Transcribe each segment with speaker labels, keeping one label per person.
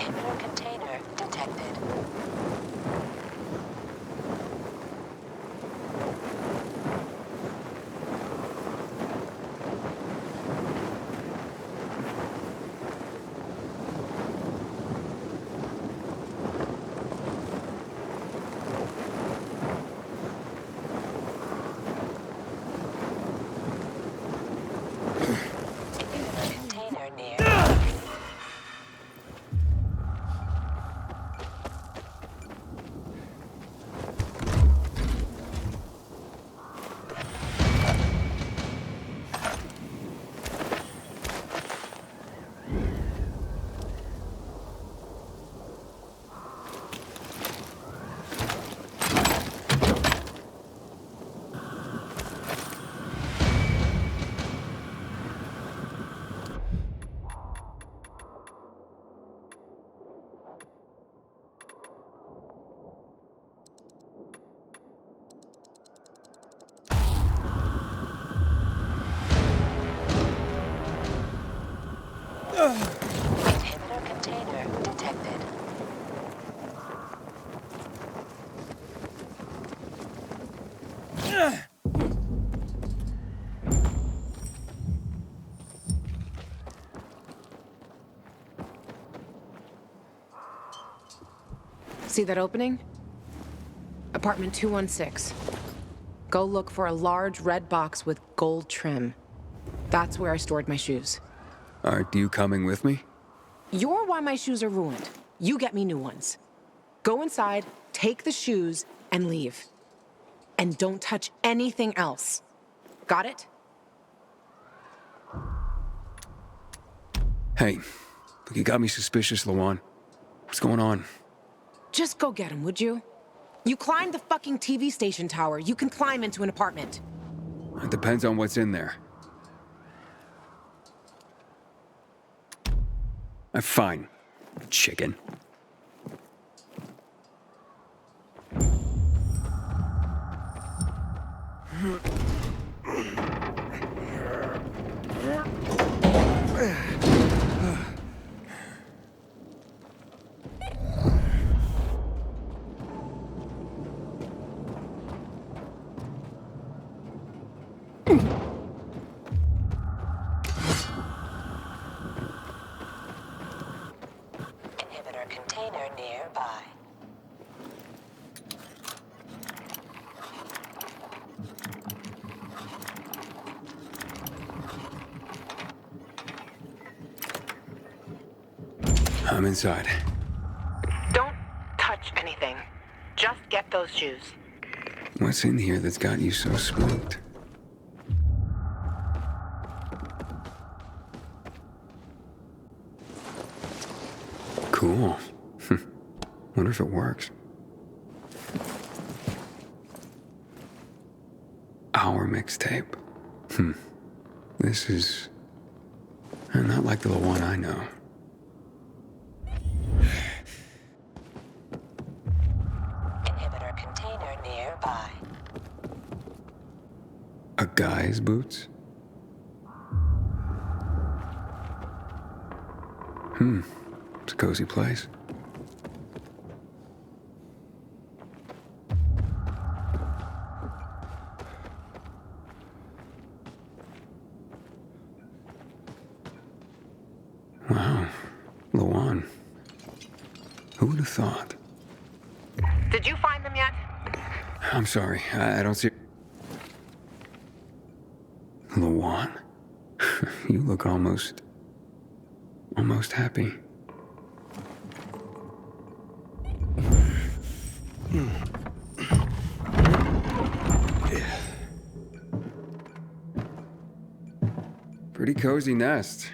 Speaker 1: Inhibitor container detected. Inhibitor container detected.
Speaker 2: See that opening? Apartment 216. Go look for a large red box with gold trim. That's where I stored my shoes.
Speaker 3: Aren't you coming with me?
Speaker 2: You're why my shoes are ruined. You get me new ones. Go inside, take the shoes, and leave. And don't touch anything else. Got it?
Speaker 3: Hey, look, you got me suspicious, Lawan. What's going on?
Speaker 2: Just go get him, would you? You climbed the fucking TV station tower. You can climb into an apartment.
Speaker 3: It depends on what's in there. Fine, chicken.
Speaker 1: Inhibitor container nearby.
Speaker 3: I'm inside.
Speaker 2: Don't touch anything. Just get those shoes.
Speaker 3: What's in here that's got you so spooked? Cool. Wonder if it works. Our mixtape. This is not like the one I know.
Speaker 1: Inhibitor container nearby.
Speaker 3: A guy's boots? It's a cozy place. Wow, Lawan. Who would have thought?
Speaker 2: Did you find them yet?
Speaker 3: I'm sorry, I don't see... Lawan? You look almost happy. Pretty cozy nest.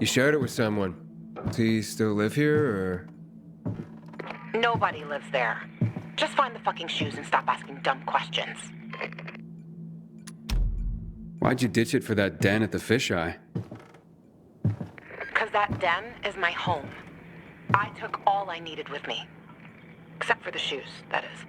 Speaker 3: You shared it with someone. Does he still live here, or...?
Speaker 2: Nobody lives there. Just find the fucking shoes and stop asking dumb questions.
Speaker 3: Why'd you ditch it for that den at the fisheye?
Speaker 2: Because that den is my home. I took all I needed with me. Except for the shoes, that is.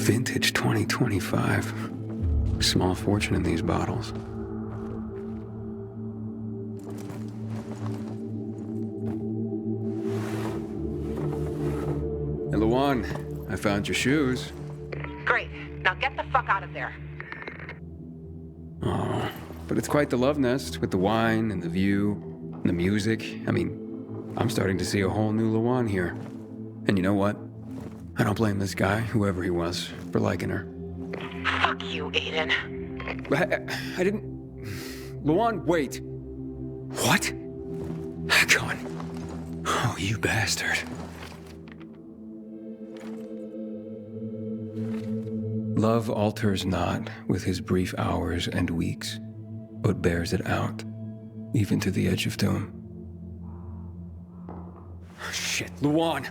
Speaker 3: Vintage 2025. Small fortune in these bottles. Hey, Luan, I found your shoes.
Speaker 2: Great. Now get the fuck out of there.
Speaker 3: Oh, but it's quite the love nest with the wine and the view and the music. I mean, I'm starting to see a whole new Luan here. And you know what? I don't blame this guy, whoever he was, for liking her.
Speaker 2: Fuck you, Aiden.
Speaker 3: I didn't... Luan, wait. What? Hakon. Oh, you bastard. Love alters not with his brief hours and weeks, but bears it out, even to the edge of doom. Shit, Luan!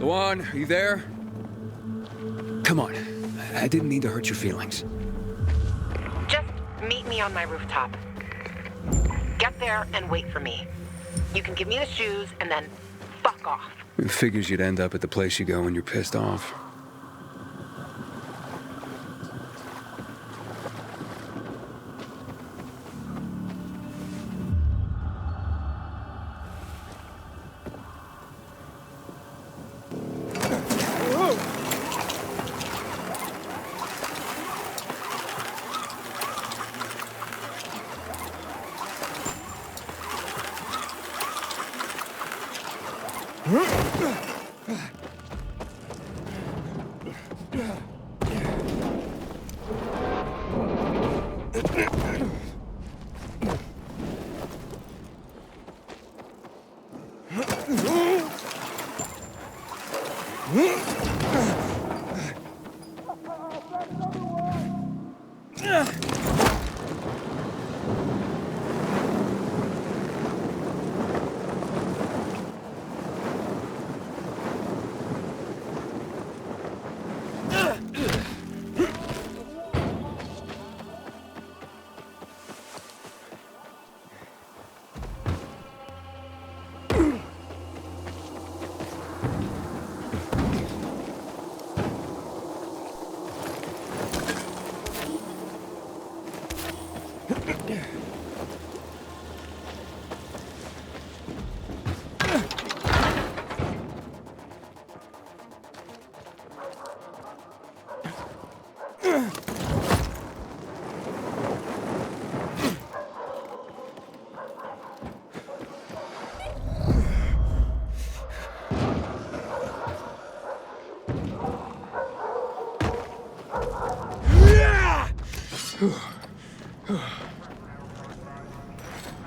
Speaker 3: Luan, are you there? Come on. I didn't mean to hurt your feelings.
Speaker 2: Just meet me on my rooftop. Get there and wait for me. You can give me the shoes and then fuck off.
Speaker 3: It figures you'd end up at the place you go when you're pissed off.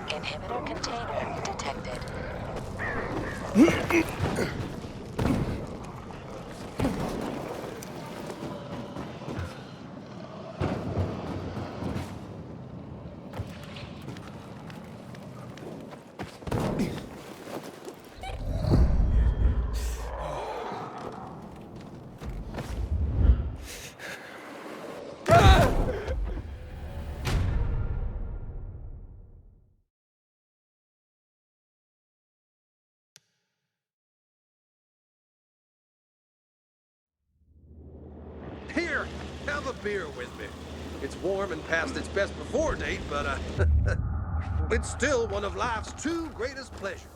Speaker 1: Inhibitor container detected.
Speaker 4: Here, have a beer with me. It's warm and past its best before date, but it's still one of life's two greatest pleasures.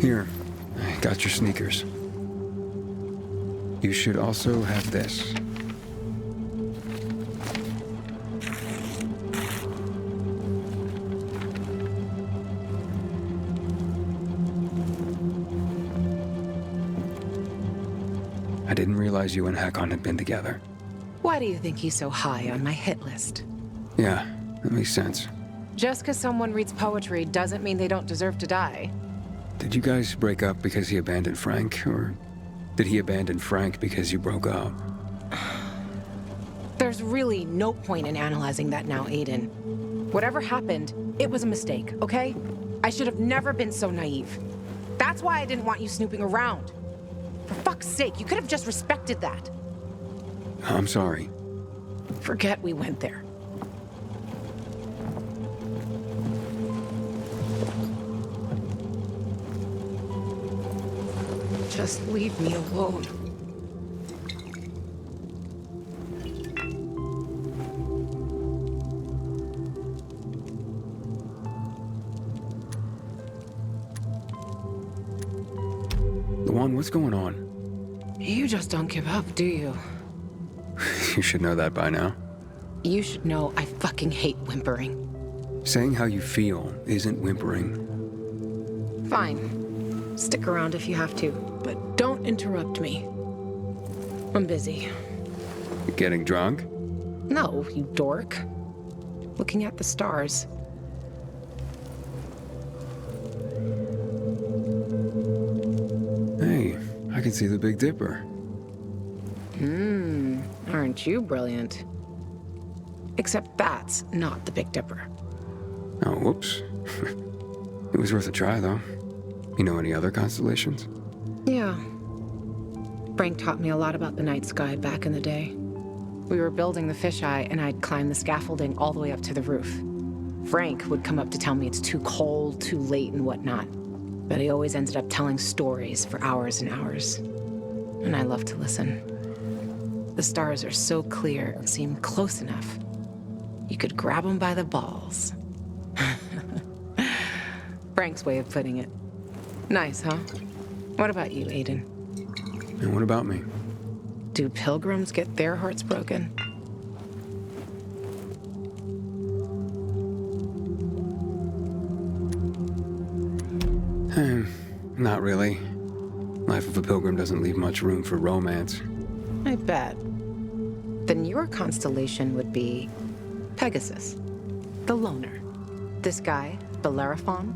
Speaker 3: Here, I got your sneakers. You should also have this. I didn't realize you and Hakon had been together.
Speaker 2: Why do you think he's so high on my hit list?
Speaker 3: Yeah, that makes sense.
Speaker 2: Just because someone reads poetry doesn't mean they don't deserve to die.
Speaker 3: Did you guys break up because he abandoned Frank, or did he abandon Frank because you broke up?
Speaker 2: There's really no point in analyzing that now, Aiden. Whatever happened, it was a mistake, okay? I should have never been so naive. That's why I didn't want you snooping around. For fuck's sake, you could have just respected that.
Speaker 3: I'm sorry.
Speaker 2: Forget we went there. Just leave me alone.
Speaker 3: Luan, what's going on?
Speaker 2: You just don't give up, do you?
Speaker 3: You should know that by now.
Speaker 2: You should know I fucking hate whimpering.
Speaker 3: Saying how you feel isn't whimpering.
Speaker 2: Fine. Stick around if you have to, but don't interrupt me. I'm busy.
Speaker 3: Getting drunk?
Speaker 2: No, you dork. Looking at the stars.
Speaker 3: Hey, I can see the Big Dipper.
Speaker 2: Aren't you brilliant? Except that's not the Big Dipper.
Speaker 3: Oh, whoops. It was worth a try, though. You know any other constellations?
Speaker 2: Yeah. Frank taught me a lot about the night sky back in the day. We were building the fisheye, and I'd climb the scaffolding all the way up to the roof. Frank would come up to tell me it's too cold, too late, and whatnot. But he always ended up telling stories for hours and hours. And I love to listen. The stars are so clear, seem close enough. You could grab them by the balls. Frank's way of putting it. Nice, huh? What about you, Aiden?
Speaker 3: And what about me?
Speaker 2: Do pilgrims get their hearts broken?
Speaker 3: Not really. Life of a pilgrim doesn't leave much room for romance.
Speaker 2: I bet. then your constellation would be Pegasus, the loner. This guy, Bellerophon,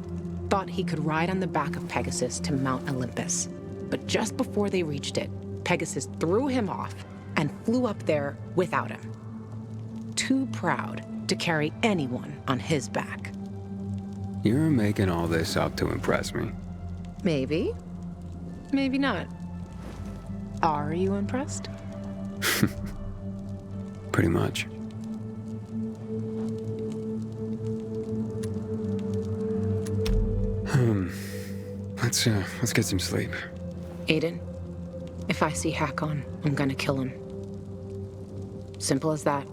Speaker 2: thought he could ride on the back of Pegasus to Mount Olympus. But just before they reached it, Pegasus threw him off and flew up there without him. Too proud to carry anyone on his back.
Speaker 3: You're making all this up to impress me.
Speaker 2: Maybe. Maybe not. Are you impressed?
Speaker 3: Pretty much. Let's get some sleep.
Speaker 2: Aiden, if I see Hakon, I'm gonna kill him. Simple as that.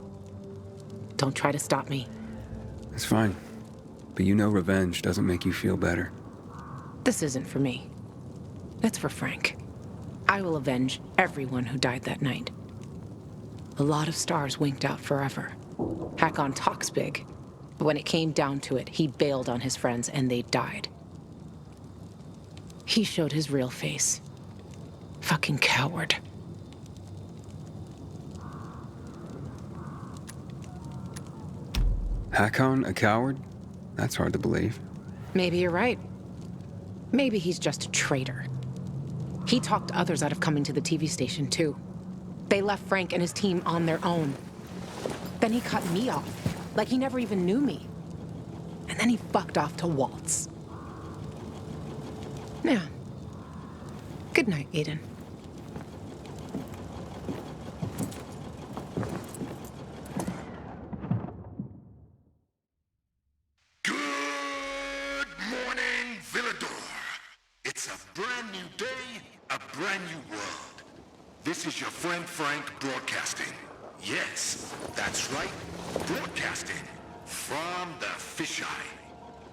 Speaker 2: Don't try to stop me.
Speaker 3: It's fine. But you know revenge doesn't make you feel better.
Speaker 2: This isn't for me. It's for Frank. I will avenge everyone who died that night. A lot of stars winked out forever. Hakon talks big, but when it came down to it, he bailed on his friends and they died. He showed his real face. Fucking coward.
Speaker 3: Hakon, a coward? That's hard to believe.
Speaker 2: Maybe you're right. Maybe he's just a traitor. He talked others out of coming to the TV station, too. They left Frank and his team on their own. Then he cut me off, like he never even knew me. And then he fucked off to Waltz. Yeah. Good night, Aiden.
Speaker 5: Good morning, Villador. It's a brand new day, a brand new world. This is your friend Frank broadcasting. Yes, that's right, broadcasting from the fisheye.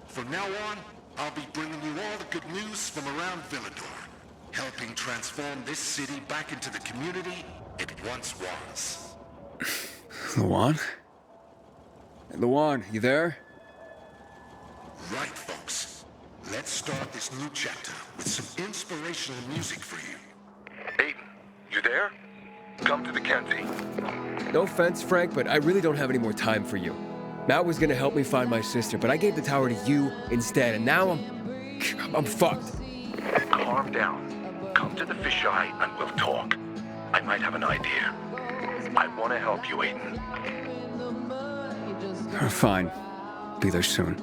Speaker 5: From now on, I'll be bringing you all the good news from around Villador, helping transform this city back into the community it once was.
Speaker 3: Lawan? Lawan, you there?
Speaker 5: Right, folks. Let's start this new chapter with some inspirational music for you.
Speaker 6: Aiden, you there? Come to the Kenzie.
Speaker 7: No offense, Frank, but I really don't have any more time for you. Matt was gonna help me find my sister, but I gave the tower to you instead, and now I'm fucked.
Speaker 6: Calm down. Come to the fisheye and we'll talk. I might have an idea. I want to help you, Aiden.
Speaker 3: Fine. Be there soon.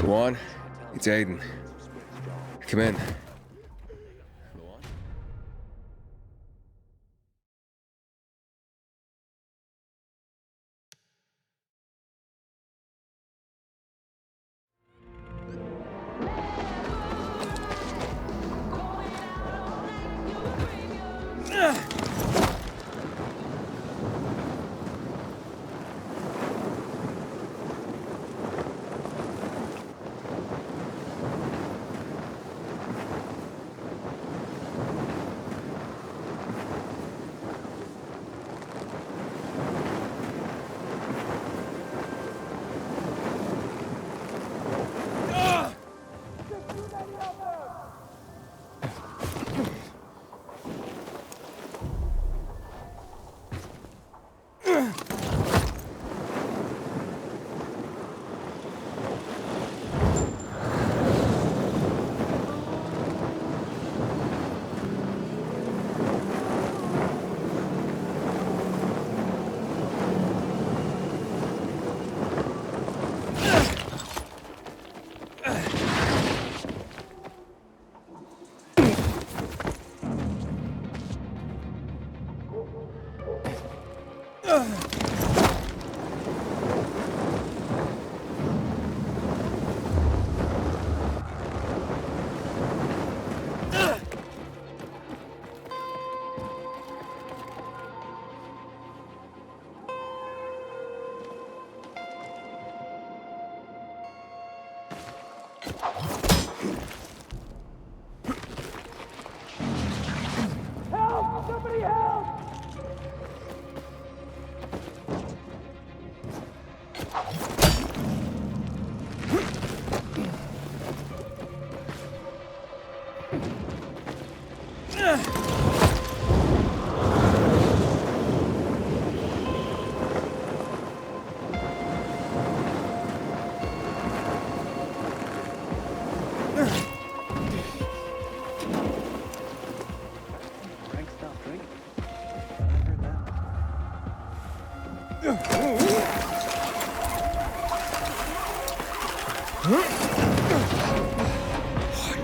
Speaker 3: Lawan, it's Aiden. Come in.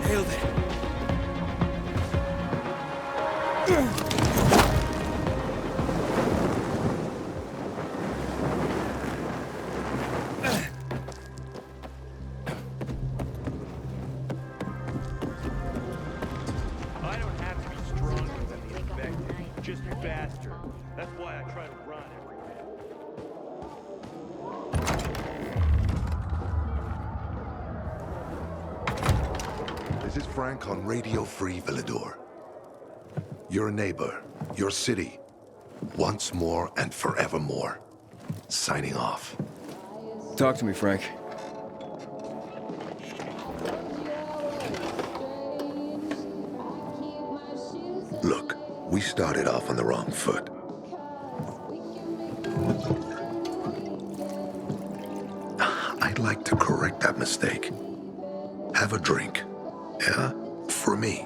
Speaker 7: Nailed it.
Speaker 8: I don't have to be stronger than the infected, just faster. That's why I try to run everywhere.
Speaker 5: This is Frank on Radio Free Villador. Your neighbor, your city, once more and forevermore. Signing off.
Speaker 7: Talk to me, Frank.
Speaker 5: Look, we started off on the wrong foot. I'd like to correct that mistake. Have a drink. Yeah? For me.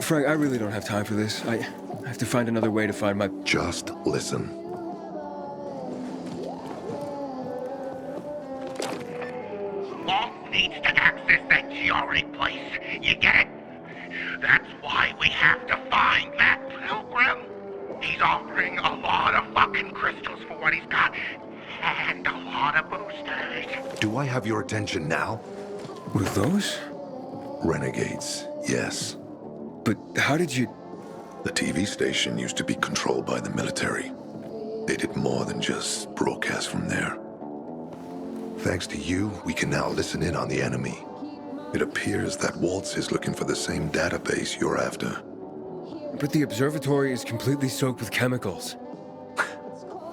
Speaker 7: Frank, I really don't have time for this. I have to find another way to find my...
Speaker 5: Just listen.
Speaker 9: Walt needs to access that GRE place. You get it? That's why we have to find that pilgrim. He's offering a lot of fucking crystals for what he's got. And a lot of boosters.
Speaker 5: Do I have your attention now?
Speaker 3: With those?
Speaker 5: Renegades, yes.
Speaker 3: But how did you...
Speaker 5: The TV station used to be controlled by the military. They did more than just broadcast from there. Thanks to you, we can now listen in on the enemy. It appears that Waltz is looking for the same database you're after.
Speaker 7: But the observatory is completely soaked with chemicals.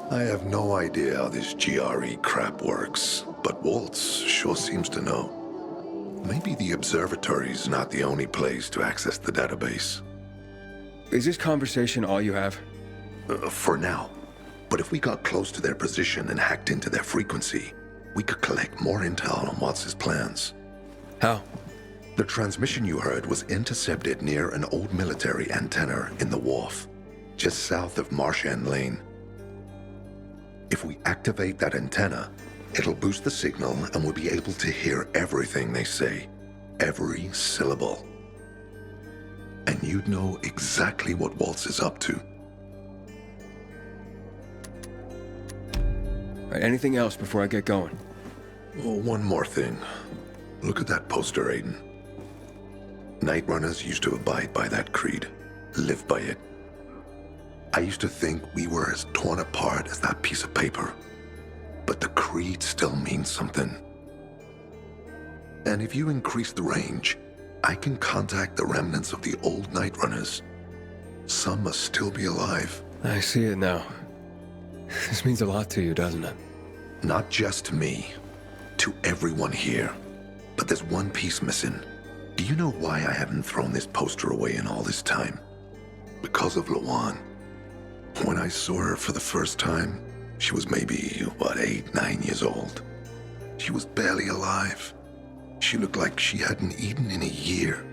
Speaker 5: I have no idea how this GRE crap works, but Waltz sure seems to know. Maybe the observatory's not the only place to access the database.
Speaker 7: Is this conversation all you have?
Speaker 5: For now. But if we got close to their position and hacked into their frequency, we could collect more intel on Waltz's plans.
Speaker 7: How?
Speaker 5: The transmission you heard was intercepted near an old military antenna in the wharf, just south of Marchand Lane. If we activate that antenna, it'll boost the signal and we'll be able to hear everything they say, every syllable. And you'd know exactly what Waltz is up to.
Speaker 7: All right, anything else before I get going?
Speaker 5: Oh, one more thing. Look at that poster, Aiden. Night Runners used to abide by that creed, live by it. I used to think we were as torn apart as that piece of paper. But the creed still means something. And if you increase the range, I can contact the remnants of the old Night Runners. Some must still be alive.
Speaker 7: I see it now. This means a lot to you, doesn't it?
Speaker 5: Not just to me, to everyone here. But there's one piece missing. Do you know why I haven't thrown this poster away in all this time? Because of Lawan. When I saw her for the first time, she was maybe, 8, 9 years old. She was barely alive. She looked like she hadn't eaten in a year.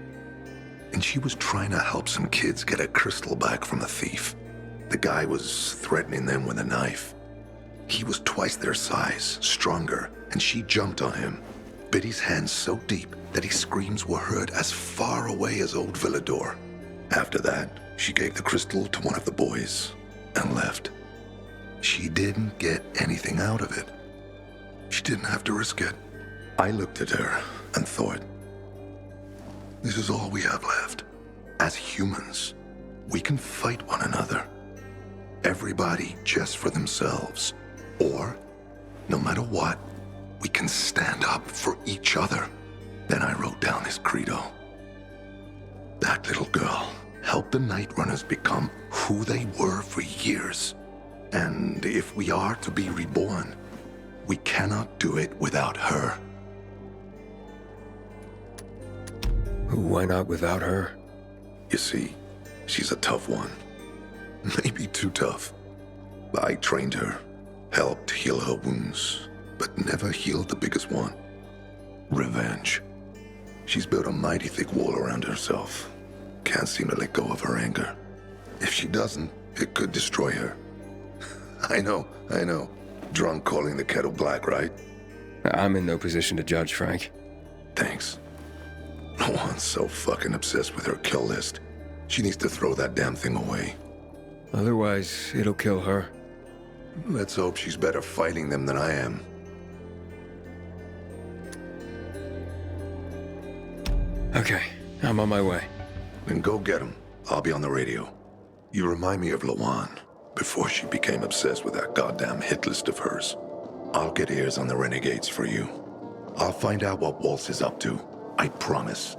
Speaker 5: And she was trying to help some kids get a crystal back from a thief. The guy was threatening them with a knife. He was twice their size, stronger, and she jumped on him, bit his hand so deep that his screams were heard as far away as Old Villador. After that, she gave the crystal to one of the boys and left. She didn't get anything out of it. She didn't have to risk it. I looked at her and thought, this is all we have left. As humans, we can fight one another. Everybody just for themselves. Or, no matter what, we can stand up for each other. Then I wrote down this credo. That little girl helped the Night Runners become who they were for years. And if we are to be reborn, we cannot do it without her.
Speaker 7: Why not without her?
Speaker 5: You see, she's a tough one. Maybe too tough. I trained her, helped heal her wounds, but never healed the biggest one. Revenge. She's built a mighty thick wall around herself. Can't seem to let go of her anger. If she doesn't, it could destroy her. I know. Drunk calling the kettle black, right?
Speaker 7: I'm in no position to judge, Frank.
Speaker 5: Thanks. No one's so fucking obsessed with her kill list. She needs to throw that damn thing away.
Speaker 7: Otherwise, it'll kill her.
Speaker 5: Let's hope she's better fighting them than I am.
Speaker 7: Okay, I'm on my way.
Speaker 5: Then go get him. I'll be on the radio. You remind me of Lawan, before she became obsessed with that goddamn hit list of hers. I'll get ears on the renegades for you. I'll find out what Waltz is up to. I promise.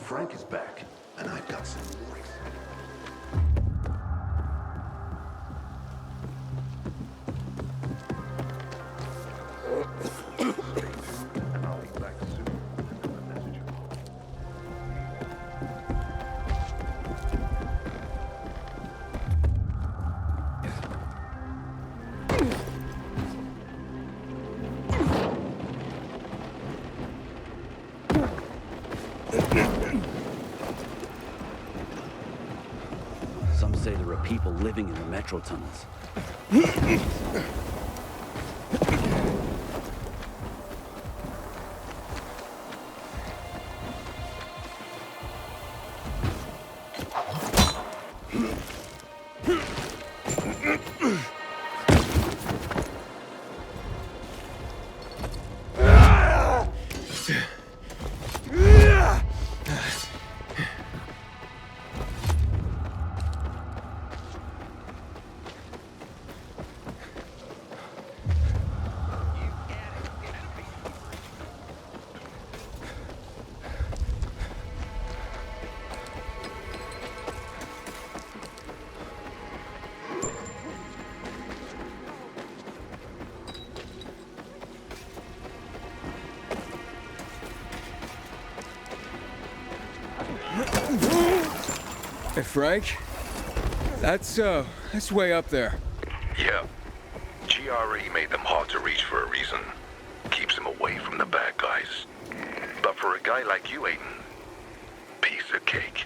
Speaker 5: Frank is back, and I've got some voice. And I'll be back soon with a message.
Speaker 10: Some say there are people living in the metro tunnels.
Speaker 7: Hey, Frank? That's way up there.
Speaker 5: Yeah. GRE made them hard to reach for a reason. Keeps them away from the bad guys. But for a guy like you, Aiden, piece of cake.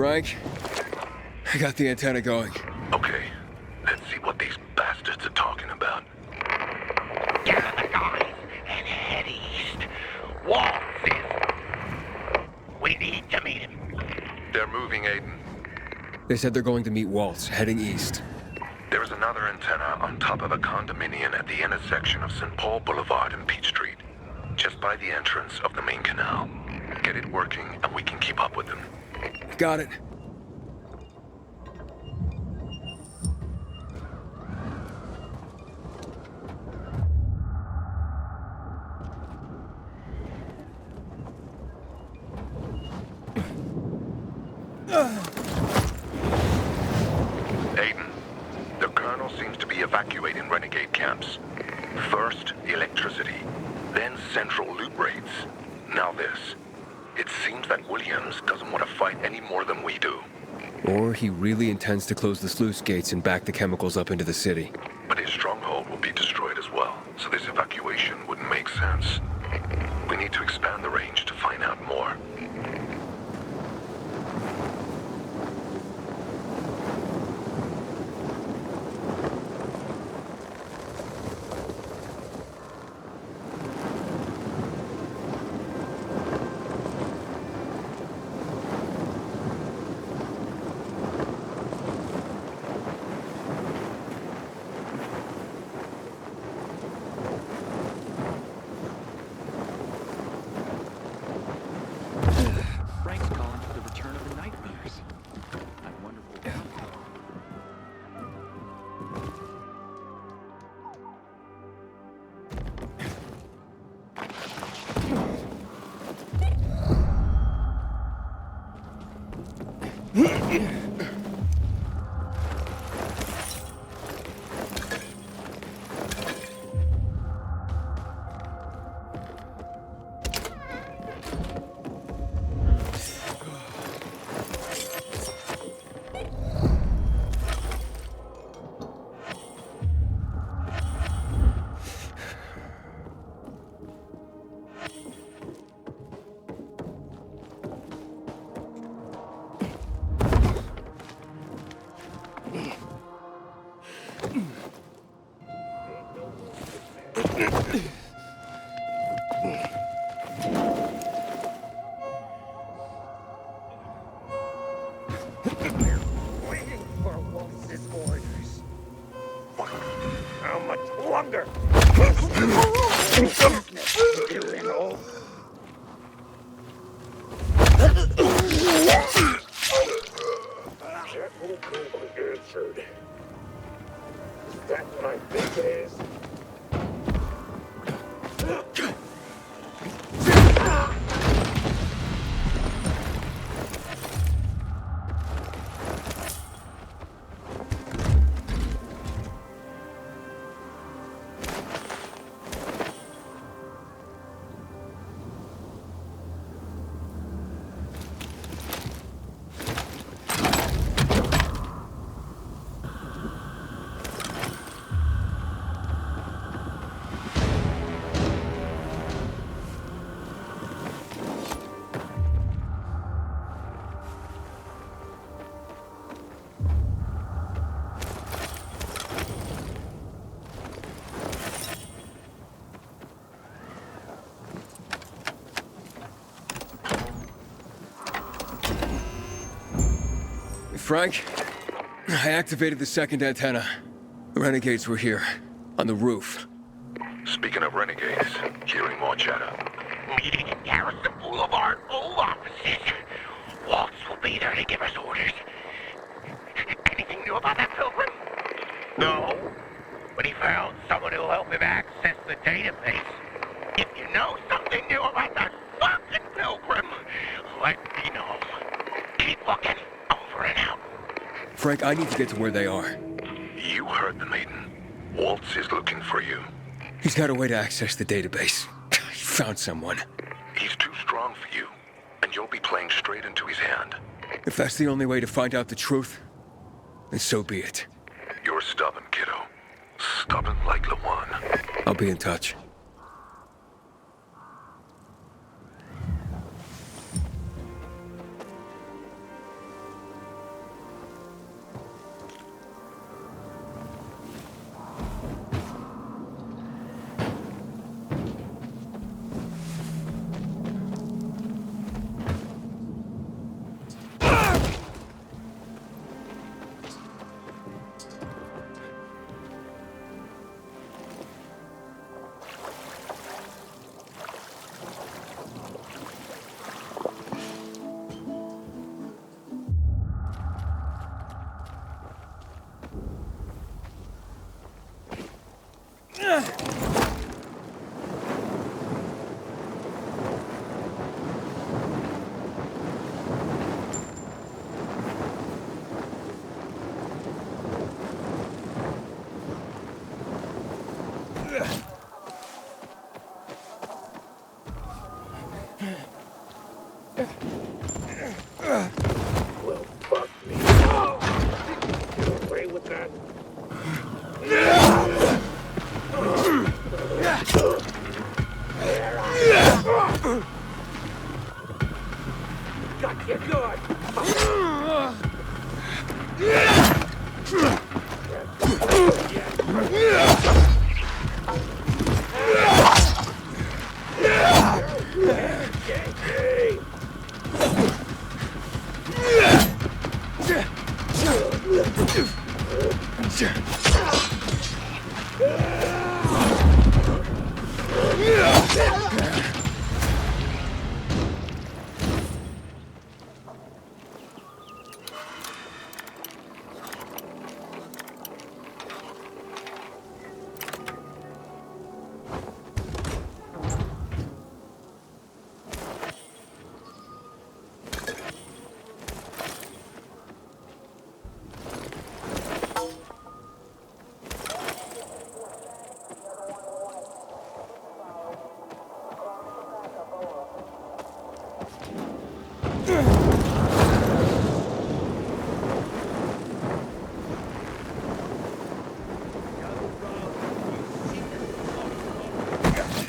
Speaker 7: Frank, I got the antenna going.
Speaker 6: Okay, let's see what these bastards are talking about.
Speaker 9: Gather the guys and head east. Waltz is... We need to meet him.
Speaker 6: They're moving, Aiden.
Speaker 7: They said they're going to meet Waltz, heading east.
Speaker 6: There's another antenna on top of a condominium at the intersection of St. Paul Boulevard and Peach Street, just by the entrance of the main canal. Get it working, and we can keep up with them.
Speaker 7: Got it.
Speaker 6: Aiden, the Colonel seems to be evacuating renegade camps. First, electricity, then central loot raids. Now this. It seems that Williams doesn't want to fight any more than we do.
Speaker 7: Or he really intends to close the sluice gates and back the chemicals up into the city.
Speaker 6: But his stronghold will be destroyed as well, so this evacuation wouldn't make sense. We need to expand the range to find out more.
Speaker 10: Frank's calling for the return of the nightmares. I wonder what...
Speaker 9: Waiting for Waltz's orders. How much longer? You know. That will be answered. Is that what I think it is?
Speaker 7: Frank, I activated the second antenna. The renegades were here, on the roof.
Speaker 6: Speaking of renegades, hearing more chatter.
Speaker 9: Meeting at Garrison Boulevard, all offices. Waltz will be there to give us orders. Anything new about that pilgrim? No. But he found someone who'll help him access the database. If you know something new about that fucking pilgrim, let me know. Keep looking. Over and out.
Speaker 7: Frank, I need to get to where they are.
Speaker 6: You heard the maiden. Waltz is looking for you.
Speaker 7: He's got a way to access the database. He found someone.
Speaker 6: He's too strong for you, and you'll be playing straight into his hand.
Speaker 7: If that's the only way to find out the truth, then so be it.
Speaker 6: You're stubborn, kiddo. Stubborn like Lawan.
Speaker 7: I'll be in touch.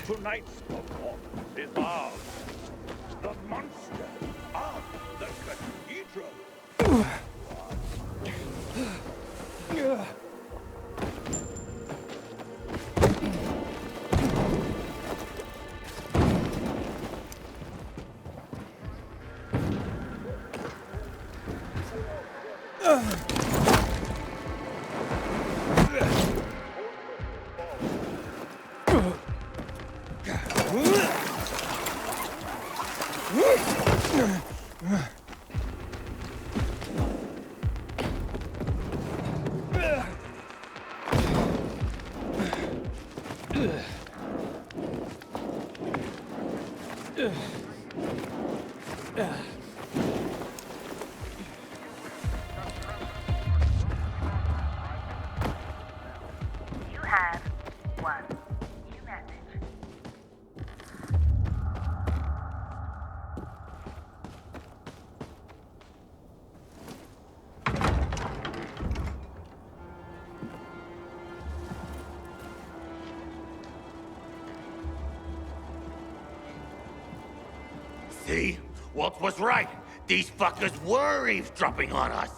Speaker 8: Tonight's performance is ours. The monster of the cathedral.
Speaker 11: You have one new message.
Speaker 9: See? Walt was right. These fuckers were eavesdropping on us.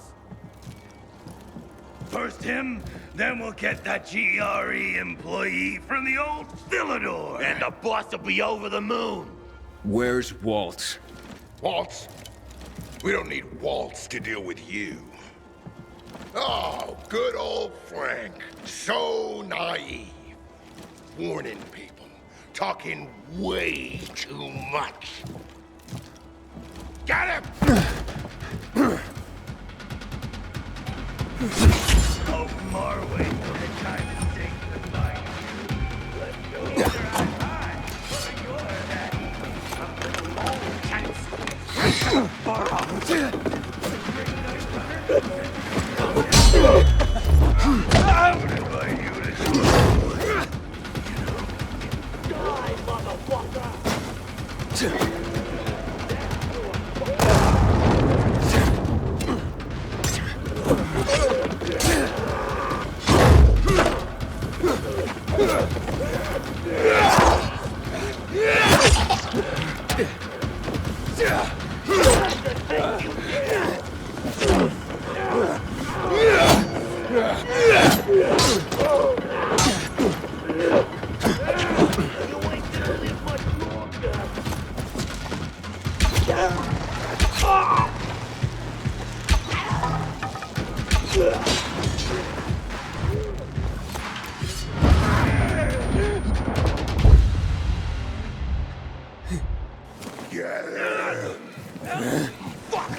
Speaker 8: First him, then we'll get that GRE employee from the old Philidor.
Speaker 9: And the boss will be over the moon.
Speaker 7: Where's Walt?
Speaker 5: Waltz? We don't need Waltz to deal with you. Oh, good old Frank. So naive. Warning people. Talking way too much. Got him!
Speaker 8: Oh, Marway, the time to take the fight. Let's go there on high, for your daddy. Up to the long chance. I would invite you to die, motherfucker!
Speaker 9: Fuck!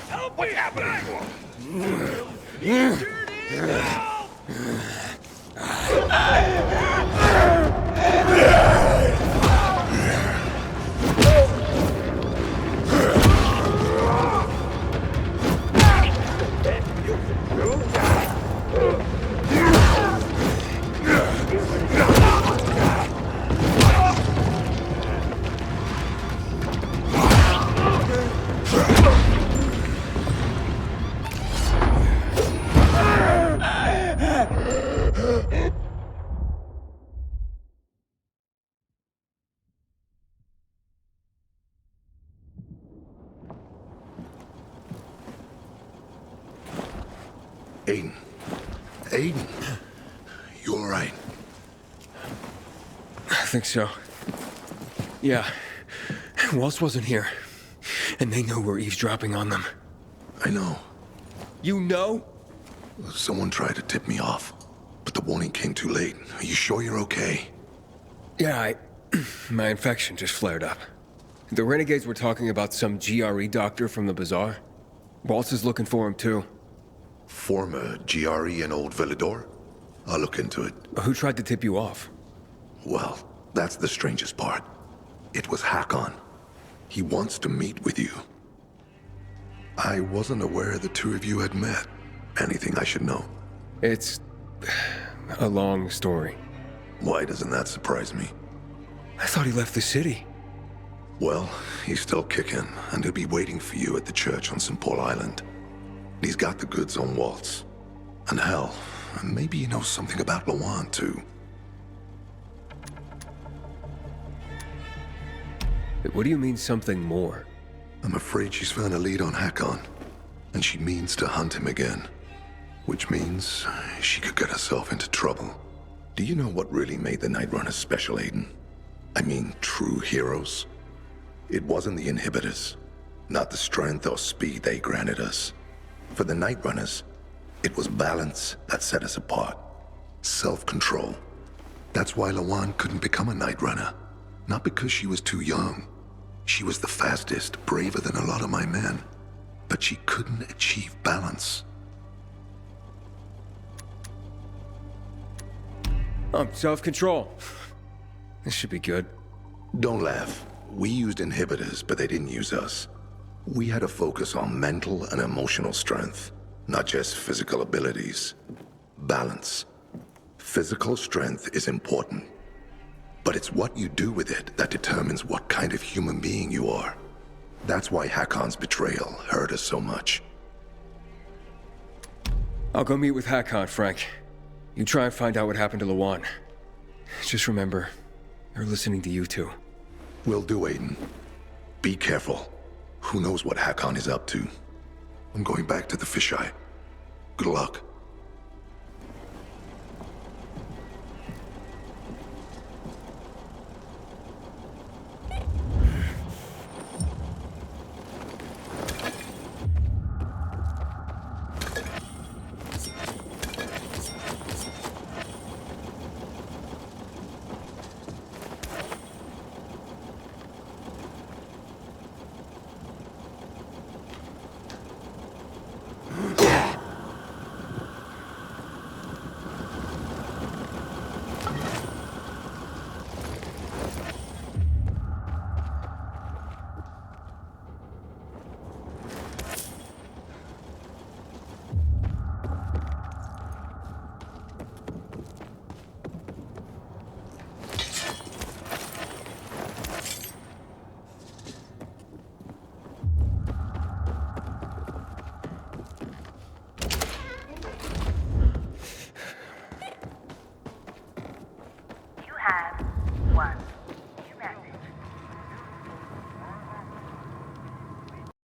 Speaker 9: Help! What's happening?
Speaker 5: Aiden. Aiden. You all right?
Speaker 7: I think so. Yeah. Waltz wasn't here. And they know we're eavesdropping on them.
Speaker 5: I know.
Speaker 7: You know?
Speaker 6: Someone tried to tip me off, but the warning came too late. Are you sure you're okay?
Speaker 7: Yeah, my infection just flared up. The renegades were talking about some GRE doctor from the bazaar. Waltz is looking for him too.
Speaker 6: Former GRE in Old Villador? I'll look into it.
Speaker 7: Who tried to tip you off?
Speaker 6: Well, that's the strangest part. It was Hakon. He wants to meet with you. I wasn't aware the two of you had met. Anything I should know?
Speaker 7: It's a long story.
Speaker 6: Why doesn't that surprise me?
Speaker 7: I thought he left the city.
Speaker 6: Well, he's still kicking, and he'll be waiting for you at the church on St. Paul Island. He's got the goods on Waltz. And hell, maybe he knows something about Lawan, too.
Speaker 7: What do you mean, something more?
Speaker 6: I'm afraid she's found a lead on Hakon, and she means to hunt him again. Which means she could get herself into trouble. Do you know what really made the Night Runners special, Aiden? I mean, true heroes? It wasn't the inhibitors, not the strength or speed they granted us. For the Night Runners, it was balance that set us apart. Self-control. That's why Lawan couldn't become a Night Runner. Not because she was too young. She was the fastest, braver than a lot of my men. But she couldn't achieve balance.
Speaker 7: Self-control. This should be good.
Speaker 6: Don't laugh. We used inhibitors, but they didn't use us. We had to focus on mental and emotional strength, not just physical abilities. Balance. Physical strength is important, but it's what you do with it that determines what kind of human being you are. That's why Hakon's betrayal hurt us so much.
Speaker 7: I'll go meet with Hakon, Frank. You try and find out what happened to Lawan. Just remember, they're listening to you two.
Speaker 6: Will do, Aiden. Be careful. Who knows what Hakon is up to? I'm going back to the fisheye. Good luck.